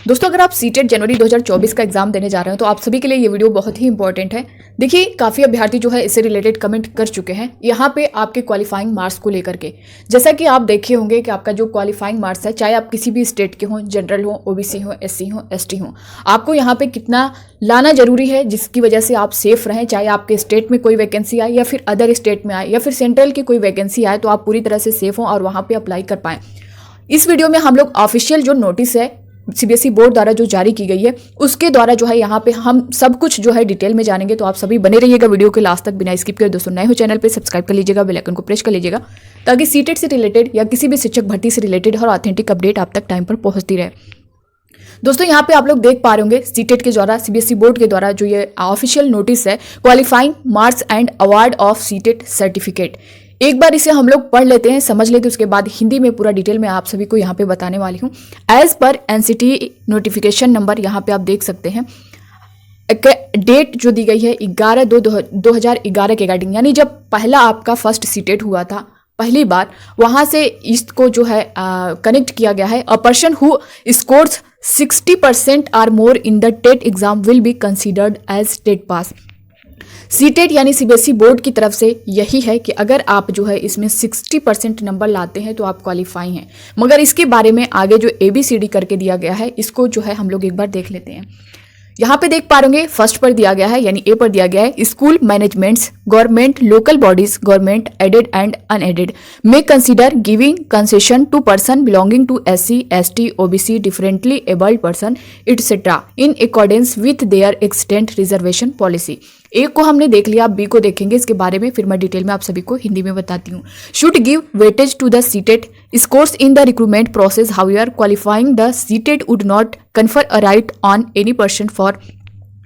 दोस्तों अगर आप सीटेट जनवरी 2024 का एग्जाम देने जा रहे हो तो आप सभी के लिए ये वीडियो बहुत ही इंपॉर्टेंट है। देखिए काफ़ी अभ्यर्थी जो है इससे रिलेटेड कमेंट कर चुके हैं यहाँ पे आपके क्वालिफाइंग मार्क्स को लेकर के। जैसा कि आप देखे होंगे कि आपका जो क्वालिफाइंग मार्क्स है, चाहे आप किसी भी स्टेट के हों, जनरल हो, ओबीसी हो, एससी हो, एसटी हो, आपको यहाँ पे कितना लाना जरूरी है जिसकी वजह से आप सेफ रहें। चाहे आपके स्टेट में कोई वैकेंसी आए या फिर अदर स्टेट में आए या फिर सेंट्रल की कोई वैकेंसी आए तो आप पूरी तरह से सेफ हों और वहाँ पर अप्लाई कर पाएँ। इस वीडियो में हम लोग ऑफिशियल जो नोटिस है सीबीएसई बोर्ड द्वारा जो जारी की गई है उसके द्वारा जो है यहाँ पे हम सब कुछ जो है डिटेल में जानेंगे। तो आप सभी बने रहिएगा वीडियो के लास्ट तक बिना स्किप किए। दोस्तों नए हो चैनल पे सब्सक्राइब कर लीजिएगा, बेल आइकन को प्रेस कर लीजिएगा ताकि सीटेट से रिलेटेड या किसी भी शिक्षक भर्ती से रिलेटेड हर ऑथेंटिक अपडेट आप तक टाइम पर पहुंचती रहे। दोस्तों यहाँ पे आप लोग देख पा रहे होंगे सीटेट के द्वारा सीबीएसई बोर्ड के द्वारा जो ये ऑफिशियल नोटिस है qualifying marks and award of CTET certificate. एक बार इसे हम लोग पढ़ लेते हैं, समझ लेते हैं, उसके बाद हिंदी में पूरा डिटेल में आप सभी को यहाँ पे बताने वाली हूँ। As per NCT notification number यहाँ पे आप देख सकते हैं डेट जो दी गई है 11/2/2011 के अकॉर्डिंग, यानी जब पहला आपका फर्स्ट सीटेट हुआ था पहली बार, वहां से इसको जो है कनेक्ट किया गया है। A person who scores 60% or more in the TET exam will be considered as TET pass. CTET यानी सीबीएसई बोर्ड की तरफ से यही है कि अगर आप जो है इसमें 60% नंबर लाते हैं तो आप क्वालिफाई हैं। मगर इसके बारे में आगे जो ABCD करके दिया गया है इसको जो है हम लोग एक बार देख लेते हैं। यहाँ पे देख पा रहे फर्स्ट पर दिया गया है यानी ए पर दिया गया है school managements government local bodies government aided and unaided may consider giving concession to person belonging to SC ST OBC differently abled person etcetera in accordance with their extent reservation policy. ए को हमने देख लिया, B को देखेंगे इसके बारे में, फिर मैं डिटेल में आप सभी को हिंदी में बताती हूँ। Should give weightage to the CTET scores in the recruitment process, however qualifying the seated would not confer a right on any person for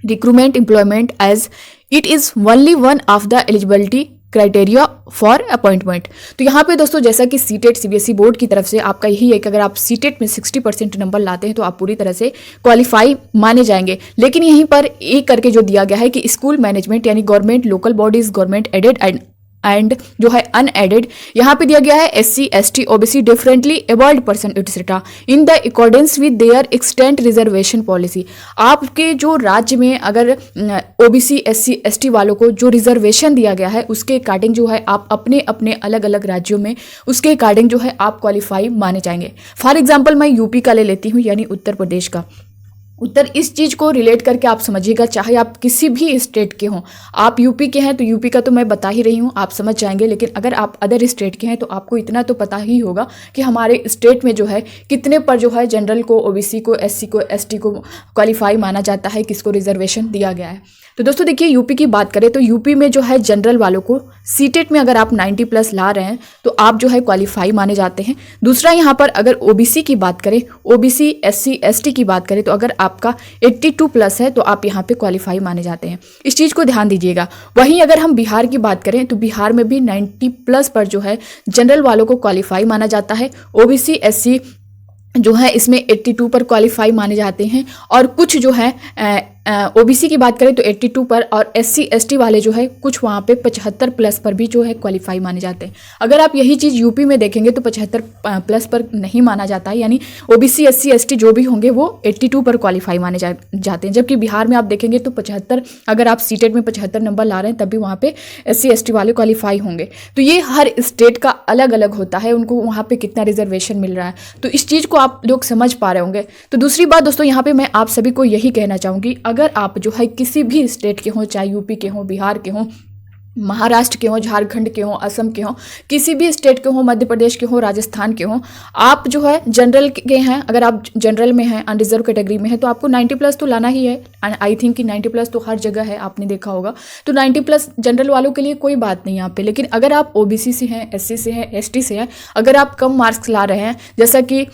recruitment employment as it is only one of the eligibility criteria for appointment. तो यहाँ पे दोस्तों जैसा कि CTET CBSE board की तरफ से आपका यही है कि अगर आप सीटेट में 60% नंबर लाते हैं तो आप पूरी तरह से क्वालिफाई माने जाएंगे। लेकिन यहीं पर एक करके जो दिया गया है कि स्कूल मैनेजमेंट यानी government local bodies government aided and जो है अनएडेड, यहाँ पे दिया गया है SC ST OBC differently abled person etcetera in the accordance with their extent reservation policy. आपके जो राज्य में अगर OBC SC ST वालों को जो रिजर्वेशन दिया गया है उसके अकॉर्डिंग जो है आप अपने अपने अलग अलग राज्यों में उसके अकॉर्डिंग जो है आप क्वालिफाई माने जाएंगे। फॉर एग्जाम्पल मैं यूपी का ले लेती हूँ यानी उत्तर प्रदेश का। इस चीज़ को रिलेट करके आप समझिएगा, चाहे आप किसी भी स्टेट के हों, आप यूपी के हैं तो यूपी का तो मैं बता ही रही हूँ, आप समझ जाएंगे। लेकिन अगर आप अदर स्टेट के हैं तो आपको इतना तो पता ही होगा कि हमारे स्टेट में जो है कितने पर जो है जनरल को OBC को SC को ST को क्वालिफाई माना जाता है, किसको रिजर्वेशन दिया गया है। तो दोस्तों देखिए यूपी की बात करें तो यूपी में जो है जनरल वालों को सीटेट में अगर आप 90+ ला रहे हैं तो आप जो है क्वालिफाई माने जाते हैं। दूसरा यहाँ पर अगर OBC की बात करें, OBC SC ST की बात करें तो अगर आपका 82+ है तो आप यहाँ पे क्वालिफाई माने जाते हैं। इस चीज़ को ध्यान दीजिएगा। वहीं अगर हम बिहार की बात करें तो बिहार में भी 90+ पर जो है जनरल वालों को क्वालिफाई माना जाता है। OBC SC जो है इसमें 82 पर क्वालिफाई माने जाते हैं और कुछ जो है OBC की बात करें तो 82 पर और SC ST वाले जो है कुछ वहाँ पे 75+ पर भी जो है क्वालिफाई माने जाते हैं। अगर आप यही चीज़ यूपी में देखेंगे तो 75+ पर नहीं माना जाता है, यानी OBC SC ST जो भी होंगे वो 82 पर क्वालिफाई माने जाते हैं। जबकि बिहार में आप देखेंगे तो 75, अगर आप सीटेट में 75 नंबर ला रहे हैं तब भी वहाँ पे SC ST वाले क्वालिफाई होंगे। तो ये हर स्टेट का अलग अलग होता है, उनको वहाँ पर कितना रिजर्वेशन मिल रहा है, तो इस चीज़ को आप लोग समझ पा रहे होंगे। तो दूसरी बात दोस्तों यहाँ पे मैं आप सभी को यही कहना चाहूँगी, अगर आप जो है किसी भी स्टेट के हों, चाहे यूपी के हों, बिहार के हों, महाराष्ट्र के हों, झारखंड के हों, असम के हों, किसी भी स्टेट के हों, मध्य प्रदेश के हों, राजस्थान के हों, आप जो है जनरल के हैं, अगर आप जनरल में हैं, अनरिजर्व कैटेगरी में है तो आपको 90+ तो लाना ही है। आई थिंक कि 90+ तो हर जगह है, आपने देखा होगा। तो 90+ जनरल वालों के लिए कोई बात नहीं यहाँ पे। लेकिन अगर आप OBC से हैं, SC से हैं, ST से हैं, अगर आप कम मार्क्स ला रहे हैं, जैसा कि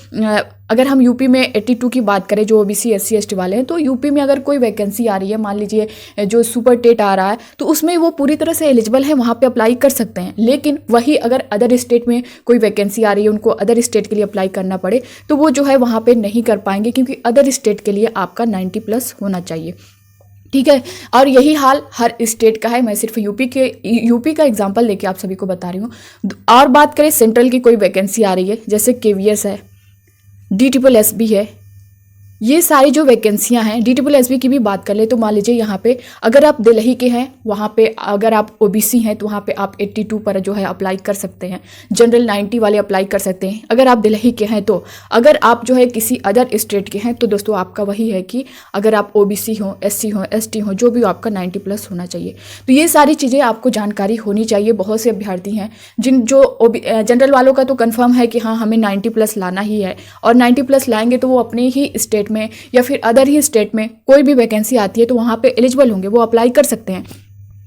अगर हम यूपी में 82 की बात करें जो OBC SC ST वाले हैं, तो यूपी में अगर कोई वैकेंसी आ रही है, मान लीजिए जो सुपर टेट आ रहा है, तो उसमें वो पूरी तरह से एलिजिबल है, वहाँ पे अप्लाई कर सकते हैं। लेकिन वही अगर अदर स्टेट में कोई वैकेंसी आ रही है, उनको अदर स्टेट के लिए अप्लाई करना पड़े तो वो जो है वहाँ पे नहीं कर पाएंगे, क्योंकि अदर स्टेट के लिए आपका 90+ होना चाहिए। ठीक है, और यही हाल हर स्टेट का है। मैं सिर्फ यूपी का एग्जाम्पल लेके आप सभी को बता रही हूँ। और बात करें सेंट्रल की कोई वैकेंसी आ रही है, जैसे KVS है, DSSS भी है, ये सारी जो वैकेंसियां हैं DSSB की भी बात कर ले तो मान लीजिए यहाँ पे अगर आप दिल्ली के हैं, वहाँ पे अगर आप OBC हैं तो वहाँ पे आप 82 पर जो है अप्लाई कर सकते हैं। जनरल 90 वाले अप्लाई कर सकते हैं अगर आप दिल्ली के हैं तो। अगर आप जो है किसी अदर स्टेट के हैं तो दोस्तों आपका वही है कि अगर आप OBC हो, SC हो, ST हो, जो भी हो आपका 90+ होना चाहिए। तो ये सारी चीज़ें आपको जानकारी होनी चाहिए। बहुत से अभ्यर्थी हैं जनरल वालों का तो कन्फर्म है कि हाँ हमें 90+ लाना ही है, और 90+ लाएंगे तो वो अपने ही स्टेट में या फिर अदर ही स्टेट में कोई भी वैकेंसी आती है तो वहां पे एलिजिबल होंगे, वो अप्लाई कर सकते हैं।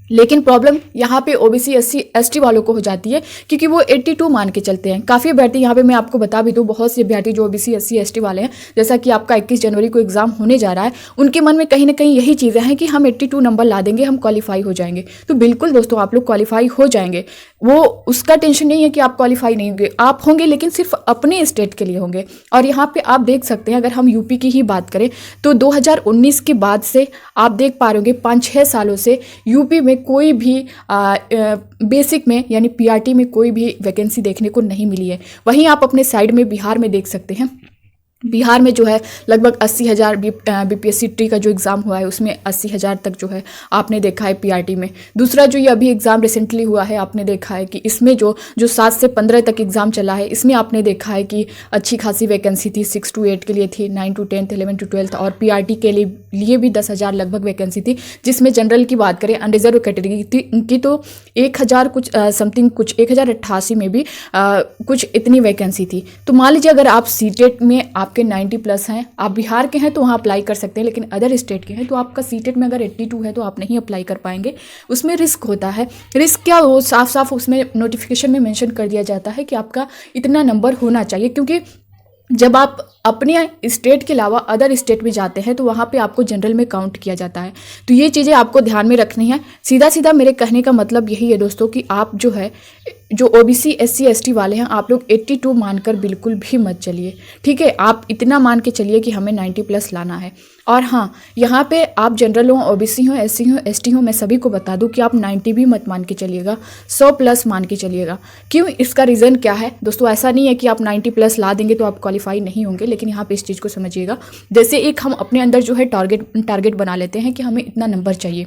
लेकिन प्रॉब्लम यहाँ पे OBC SC ST वालों को हो जाती है क्योंकि वो 82 मान के चलते हैं। काफ़ी अभ्यर्थी यहाँ पे मैं आपको बता भी दूँ, बहुत से अभ्यर्थी जो OBC SC ST वाले हैं, जैसा कि आपका 21 जनवरी को एग्जाम होने जा रहा है, उनके मन में कहीं ना कहीं यही चीज़ें हैं कि हम 82 नंबर ला देंगे, हम क्वालिफाई हो जाएंगे। तो बिल्कुल दोस्तों आप लोग क्वालिफाई हो जाएंगे, वो उसका टेंशन नहीं है कि आप क्वालिफाई नहीं होंगे, आप होंगे लेकिन सिर्फ अपने स्टेट के लिए होंगे। और यहाँ पे आप देख सकते हैं अगर हम यूपी की ही बात करें तो 2019 के बाद से आप देख पा रहे होंगे 5-6 सालों से यूपी में कोई भी बेसिक में यानी PRT में कोई भी वैकेंसी देखने को नहीं मिली है। वहीं आप अपने साइड में बिहार में देख सकते हैं, बिहार में जो है लगभग 80,000 BPSC ट्री का जो एग्ज़ाम हुआ है उसमें 80,000 तक जो है आपने देखा है PRT में। दूसरा जो ये अभी एग्ज़ाम रिसेंटली हुआ है आपने देखा है कि इसमें जो 7 से 15 तक एग्ज़ाम चला है, इसमें आपने देखा है कि अच्छी खासी वैकेंसी थी। 6 to 8 के लिए थी, 9 to 10th, 11 to 12th, और PRT के लिए भी 10,000 लगभग वैकेंसी थी। जिसमें जनरल की बात करें अनरिजर्व कैटेगरी की तो 1,000 कुछ समथिंग, कुछ 1,088 में भी कुछ इतनी वैकेंसी थी। तो मान लीजिए अगर आप सीटेट में आपके 90+ हैं, आप बिहार के हैं तो वहाँ अप्लाई कर सकते हैं, लेकिन अदर स्टेट के हैं तो आपका सीटेट में अगर 82 है तो आप नहीं अप्लाई कर पाएंगे। उसमें रिस्क होता है। रिस्क क्या हो, साफ साफ उसमें नोटिफिकेशन में मेंशन कर दिया जाता है कि आपका इतना नंबर होना चाहिए, क्योंकि जब आप अपने स्टेट के अलावा अदर स्टेट में जाते हैं तो वहाँ पे आपको जनरल में काउंट किया जाता है। तो ये चीज़ें आपको ध्यान में रखनी है। सीधा सीधा मेरे कहने का मतलब यही है दोस्तों कि आप जो है जो OBC SC ST वाले हैं आप लोग 82 मानकर बिल्कुल भी मत चलिए, ठीक है। आप इतना मान के चलिए कि हमें 90+ लाना है। और हाँ, यहाँ पे आप जनरल हो, OBC हो, SC हो, ST हो, मैं सभी को बता दूँ कि आप 90 भी मत मान के चलिएगा, 100+ मान के चलिएगा। क्यों, इसका रीज़न क्या है दोस्तों? ऐसा नहीं है कि आप 90+ ला देंगे तो आप क्वालिफाई नहीं होंगे, लेकिन यहाँ पे इस चीज़ को समझिएगा। जैसे एक हम अपने अंदर जो है टारगेट बना लेते हैं कि हमें इतना नंबर चाहिए,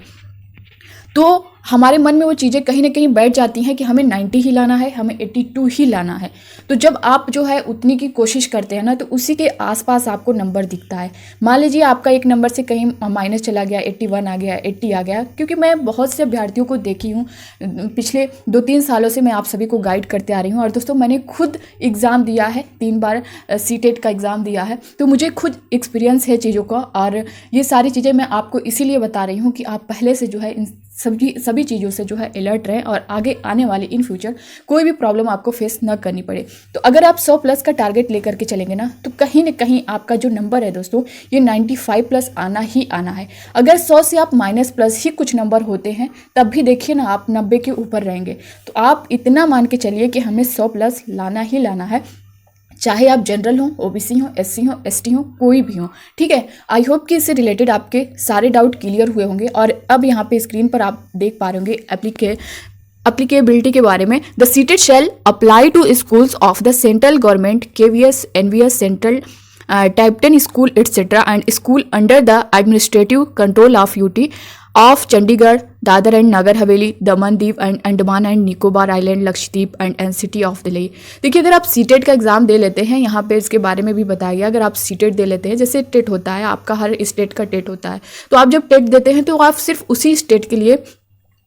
तो हमारे मन में वो चीज़ें कहीं ना कहीं बैठ जाती हैं कि हमें 90 ही लाना है, हमें 82 ही लाना है। तो जब आप जो है उतनी की कोशिश करते हैं ना तो उसी के आसपास आपको नंबर दिखता है। मान लीजिए आपका एक नंबर से कहीं माइनस चला गया, 81 आ गया, 80 आ गया, क्योंकि मैं बहुत से अभ्यर्थियों को देखी हूँ, पिछले 2-3 सालों से मैं आप सभी को गाइड करते आ रही हूँ। और दोस्तों मैंने खुद एग्ज़ाम दिया है, 3 बार सीटेट का एग्ज़ाम दिया है, तो मुझे खुद एक्सपीरियंस है चीज़ों का। और ये सारी चीज़ें मैं आपको इसीलिए बता रही हूँ कि आप पहले से जो है इन सभी चीज़ों से जो है अलर्ट रहें और आगे आने वाले इन फ्यूचर कोई भी प्रॉब्लम आपको फेस न करनी पड़े। तो अगर आप 100+ का टारगेट लेकर के चलेंगे ना तो कहीं ना कहीं आपका जो नंबर है दोस्तों ये 95+ आना ही आना है। अगर 100 से आप -+ ही कुछ नंबर होते हैं तब भी देखिए ना आप 90 के ऊपर रहेंगे। तो आप इतना मान के चलिए कि हमें 100+ लाना ही लाना है, चाहे आप जनरल हो, OBC हो, SC हो, ST हो, कोई भी हो, ठीक है। आई होप कि इससे रिलेटेड आपके सारे डाउट क्लियर हुए होंगे। और अब यहाँ पे स्क्रीन पर आप देख पा रहे होंगे एप्लीकेबिलिटी के बारे में। The CTET shall apply to schools of the central government, KVS, NVS, central type 10 school etcetera and school under the administrative control of UT of Chandigarh, Dadra and Nagar Haveli, Daman Diu and Andaman and Nicobar island, Lakshadweep and NCT of Delhi. देखिए अगर आप CTET का exam दे लेते हैं, यहाँ पे इसके बारे में भी बताया गया, अगर आप सीटेट दे लेते हैं, जैसे टेट होता है आपका, हर स्टेट का टेट होता है, तो आप जब टेट देते हैं तो आप सिर्फ उसी स्टेट के लिए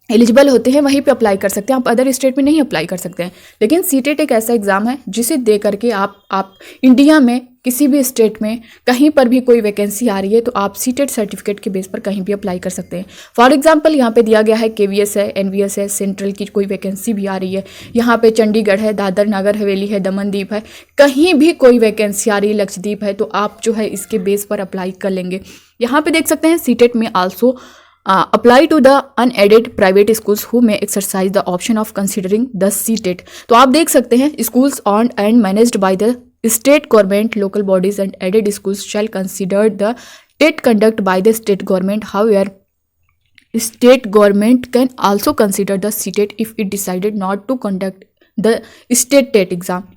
एलिजिबल होते हैं, वहीं पे अप्लाई कर सकते हैं, आप अदर स्टेट में नहीं अप्लाई कर सकते हैं। लेकिन सीटेट एक ऐसा एग्जाम है जिसे दे करके आप इंडिया में किसी भी स्टेट में कहीं पर भी कोई वैकेंसी आ रही है तो आप सीटेट सर्टिफिकेट के बेस पर कहीं भी अप्लाई कर सकते हैं। फॉर एग्जांपल यहाँ पे दिया गया है KVS है, NVS है, सेंट्रल की कोई वैकेंसी भी आ रही है, यहाँ पे चंडीगढ़ है, दादर नगर हवेली है, दमन दीव है, कहीं भी कोई वैकेंसी आ रही है, लक्षद्वीप है, तो आप जो है इसके बेस पर अप्लाई कर लेंगे। यहाँ पे देख सकते हैं CTET may also apply to the unaided private schools who may exercise the option of considering the CTET. तो आप देख सकते हैं schools owned and managed by the state government, local bodies and aided schools shall consider the TET conduct by the state government. However, state government can also consider the CTET if it decided not to conduct the state TET exam.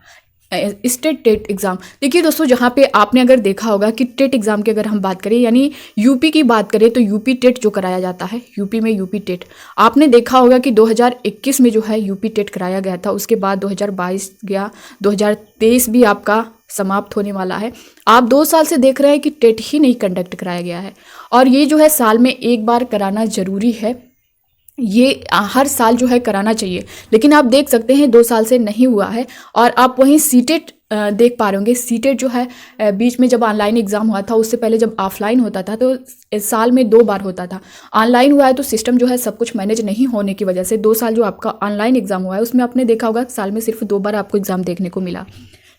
State TET exam. देखिए दोस्तों, जहाँ पे आपने अगर देखा होगा कि TET exam की अगर हम बात करें, यानी यूपी की बात करें, तो यूपी टेट जो कराया जाता है, यूपी में यूपी टेट, आपने देखा होगा कि 2021 में जो है यूपी टेट कराया गया था। उसके बाद 2022 गया, 2023 भी आपका समाप्त होने वाला है। आप 2 साल से देख रहे हैं कि टेट ही नहीं कंडक्ट कराया गया है, और ये जो है साल में एक बार कराना ज़रूरी है। ये हर साल जो है कराना चाहिए, लेकिन आप देख सकते हैं 2 साल से नहीं हुआ है। और आप वहीं सीटेट देख पा रहे होंगे। सीटेट जो है बीच में जब ऑनलाइन एग्ज़ाम हुआ था, उससे पहले जब ऑफलाइन होता था तो साल में 2 बार होता था। ऑनलाइन हुआ है तो सिस्टम जो है सब कुछ मैनेज नहीं होने की वजह से 2 साल जो आपका ऑनलाइन एग्ज़ाम हुआ है उसमें आपने देखा होगा साल में सिर्फ 2 बार आपको एग्ज़ाम देखने को मिला।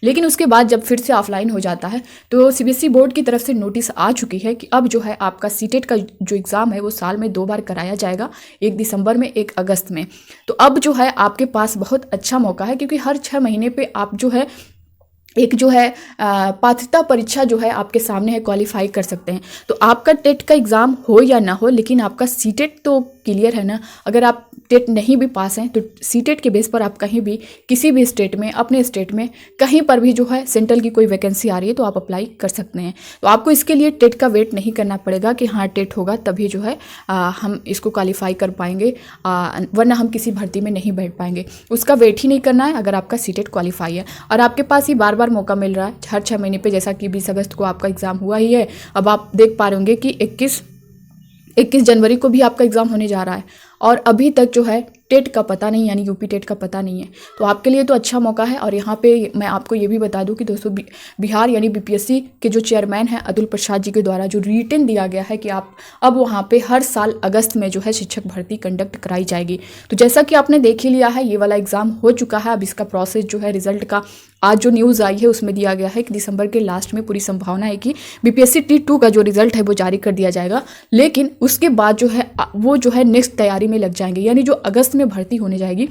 लेकिन उसके बाद जब फिर से ऑफलाइन हो जाता है तो सीबीएसई बोर्ड की तरफ से नोटिस आ चुकी है कि अब जो है आपका सीटेट का जो एग्ज़ाम है वो साल में 2 बार कराया जाएगा, 1 दिसंबर में, 1 अगस्त में। तो अब जो है आपके पास बहुत अच्छा मौका है, क्योंकि हर 6 महीने पे आप जो है एक जो है पात्रता परीक्षा जो है आपके सामने है, क्वालिफाई कर सकते हैं। तो आपका टेट का एग्ज़ाम हो या ना हो, लेकिन आपका सीटेट तो क्लियर है ना। अगर आप टेट नहीं भी पास हैं तो सीटेट के बेस पर आप कहीं भी किसी भी स्टेट में, अपने स्टेट में कहीं पर भी जो है सेंट्रल की कोई वैकेंसी आ रही है तो आप अप्लाई कर सकते हैं। तो आपको इसके लिए टेट का वेट नहीं करना पड़ेगा कि हाँ टेट होगा तभी जो है हम इसको क्वालिफाई कर पाएंगे, वरना हम किसी भर्ती में नहीं बैठ पाएंगे। उसका वेट ही नहीं करना है अगर आपका सीटेट क्वालिफाई है। और आपके पास ही बार बार मौका मिल रहा है हर 6 महीने पे, जैसा कि 20 अगस्त को आपका एग्ज़ाम हुआ ही है। अब आप देख पा रहे होंगे कि 21 जनवरी को भी आपका एग्ज़ाम होने जा रहा है, और अभी तक जो है टेट का पता नहीं, यानी यूपी टेट का पता नहीं है। तो आपके लिए तो अच्छा मौका है। और यहाँ पे मैं आपको ये भी बता दूं कि दोस्तों बिहार यानी बीपीएससी के जो चेयरमैन हैं अतुल प्रसाद जी के द्वारा जो रिटन दिया गया है कि आप अब वहाँ पे हर साल अगस्त में जो है शिक्षक भर्ती कंडक्ट कराई जाएगी। तो जैसा कि आपने देख ही लिया है, ये वाला एग्ज़ाम हो चुका है। अब इसका प्रोसेस जो है रिजल्ट का आज जो न्यूज़ आई है उसमें दिया गया है कि दिसंबर के लास्ट में पूरी संभावना है कि बीपीएससी T2 का जो रिजल्ट है वो जारी कर दिया जाएगा। लेकिन उसके बाद जो है वो जो है नेक्स्ट तैयारी में लग जाएंगे, यानी जो अगस्त में भर्ती होने जाएगी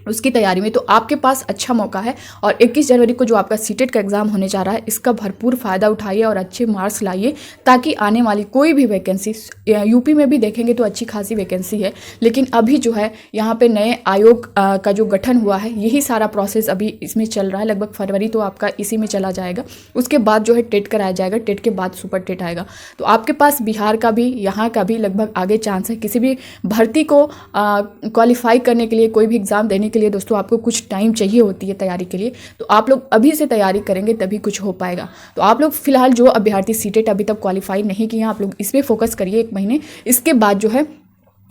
उसकी तैयारी में। तो आपके पास अच्छा मौका है, और 21 जनवरी को जो आपका सीटेट का एग्ज़ाम होने जा रहा है इसका भरपूर फ़ायदा उठाइए और अच्छे मार्क्स लाइए, ताकि आने वाली कोई भी वैकेंसी, यूपी में भी देखेंगे तो अच्छी खासी वैकेंसी है, लेकिन अभी जो है यहाँ पे नए आयोग का जो गठन हुआ है यही सारा प्रोसेस अभी इसमें चल रहा है। लगभग फरवरी तो आपका इसी में चला जाएगा। उसके बाद जो है टेट कराया जाएगा, टेट के बाद सुपर टेट आएगा। तो आपके पास बिहार का भी, यहाँ का भी लगभग आगे चांस है। किसी भी भर्ती को क्वालिफाई करने के लिए, कोई भी एग्ज़ाम देने के लिए दोस्तों आपको कुछ टाइम चाहिए होती है तैयारी के लिए। तो आप लोग अभी से तैयारी करेंगे तभी कुछ हो पाएगा। तो आप लोग फिलहाल जो अभ्यर्थी सीटेट अभी तक क्वालिफाई नहीं किए हैं, आप लोग इस पर फोकस करिए 1 महीने। इसके बाद जो है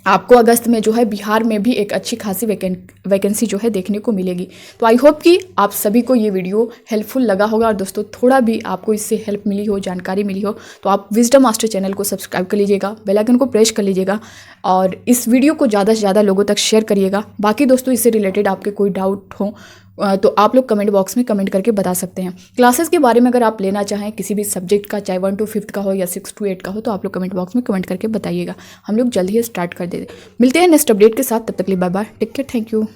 आपको अगस्त में जो है बिहार में भी एक अच्छी खासी वैकेंसी जो है देखने को मिलेगी। तो आई होप कि आप सभी को ये वीडियो हेल्पफुल लगा होगा, और दोस्तों थोड़ा भी आपको इससे हेल्प मिली हो, जानकारी मिली हो, तो आप विजडम मास्टर चैनल को सब्सक्राइब कर लीजिएगा, बेल आइकन को प्रेस कर लीजिएगा, और इस वीडियो को ज़्यादा से ज़्यादा लोगों तक शेयर करिएगा। बाकी दोस्तों इससे रिलेटेड आपके कोई डाउट हो तो आप लोग कमेंट बॉक्स में कमेंट करके बता सकते हैं। क्लासेस के बारे में अगर आप लेना चाहें किसी भी सब्जेक्ट का, चाहे 1 to 5 का हो या 6 to 8 का हो, तो आप लोग कमेंट बॉक्स में कमेंट करके बताइएगा। हम लोग जल्द ही स्टार्ट कर देते। मिलते हैं नेक्स्ट अपडेट के साथ, तब तक के लिए bye bye, take care, thank you.